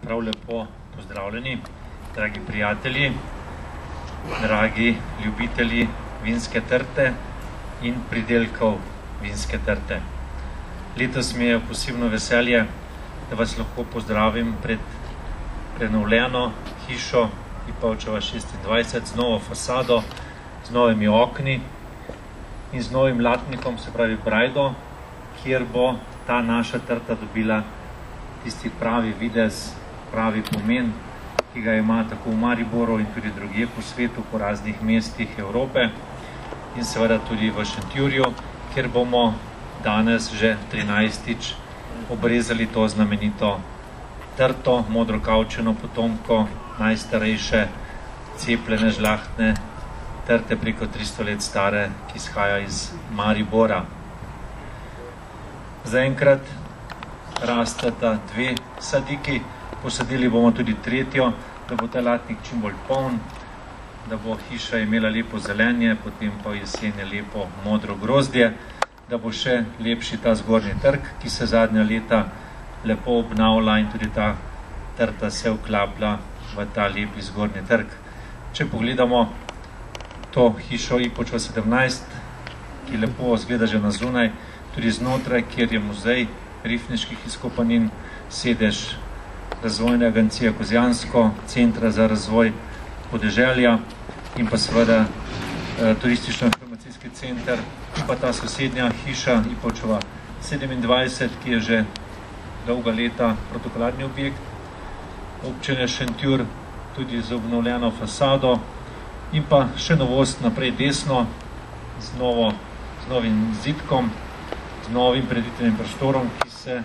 Prav lepo pozdravljeni, dragi prijatelji, dragi ljubitelji vinske trte in pridelkov vinske trte. Letos mi je posebno veselje, da vas lahko pozdravim pred prenovljeno hišo Ipavčeva 26 z novo fasado, z novimi okni in z novim latnikom, se pravi brajdo, kjer bo ta naša trta dobila tisti pravi videz, pravi pomen, ki ga ima tako v Mariboru in tudi drugje po svetu, po raznih mestih Evrope in seveda tudi v Šentjurju, kjer bomo danes že 13. obrezali to znamenito trto, modrokavčeno potomko najstarejše cepljene žlahtne trte preko 300 let stare, ki izhaja iz Maribora. Zaenkrat rasteta dve sadiki, posadili bomo tudi tretjo, da bo ta latnik čim bolj poln, da bo hiša imela lepo zelenje, potem pa jesenje lepo modro grozdje, da bo še lepši ta zgornji trg, ki se zadnja leta lepo obnavlja in tudi ta trta se vklaplja v ta lepi zgornji trg. Če pogledamo to hišo Ipavčeva 17, ki lepo izgleda že na zunaj, tudi znotraj, kjer je muzej rifniških izkopanin, sedež Razvojne agencije Kozjansko, Centra za razvoj podeželja in pa seveda turistično-informacijski center in pa ta sosednja hiša Ipavčeva 27, ki je že dolga leta protokolarni objekt občine Šentjur, tudi z obnovljeno fasado in pa še novost naprej desno z novim zidkom, z novim preditvenim prostorom, ki se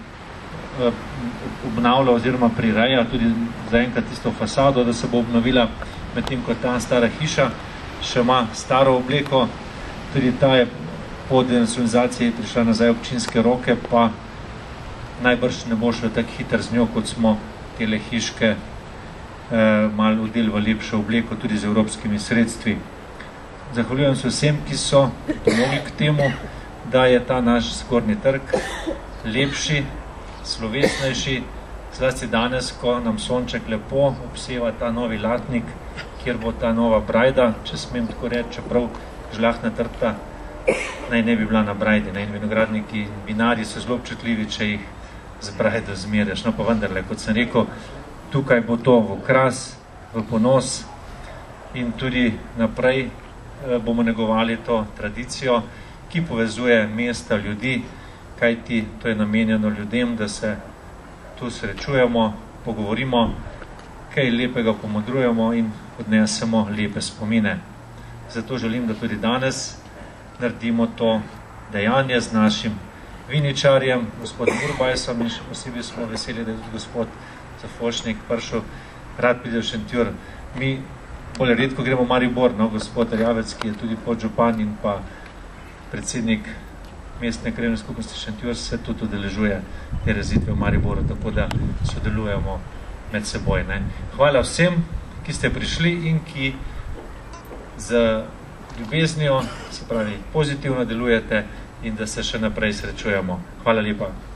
obnavlja oziroma prireja tudi zaenkrat tisto fasado, da se bo obnovila, medtem ko ta stara hiša še ima staro obleko, tudi ta je po denacionalizaciji prišla nazaj občinske roke, pa najbrž ne bo šlo tako hiter z njo, kot smo tele hiške malo odeli v lepšo obleko, tudi z evropskimi sredstvi. Zahvaljujem se vsem, ki so pomogli k temu, da je ta naš zgornji trg lepši, slovesnejši, zlasti danes, ko nam sonček lepo obseva ta novi latnik, kjer bo ta nova brajda, če smem tako reči, čeprav žlahtna trta naj ne bi bila na brajdi, in vinogradniki in vinarji so zelo občutljivi, če jih z brajdo zmerjaš. No pa vendarle, kot sem rekel, tukaj bo to v okras, v ponos in tudi naprej bomo negovali to tradicijo, ki povezuje mesta, ljudi, kajti to je namenjeno ljudem, da se tu srečujemo, pogovorimo, kaj lepega pomodrujemo in odnesemo lepe spomine. Zato želim, da tudi danes naredimo to dejanje z našim viničarjem, gospodom Urbajsom, in še posebej smo veseli, da je tudi gospod Zafošnik prišel, rad pride v Šentjur. Mi bolj redko gremo v Maribor, no, gospod Rjavec, ki je tudi podžupan in pa predsednik mestne krajevne skupnosti Šentjur, se tudi udeležuje te razitve v Mariboru, tako da sodelujemo med seboj. Hvala vsem, ki ste prišli in ki z ljubeznijo, se pravi pozitivno delujete in da se še naprej srečujemo. Hvala lepa.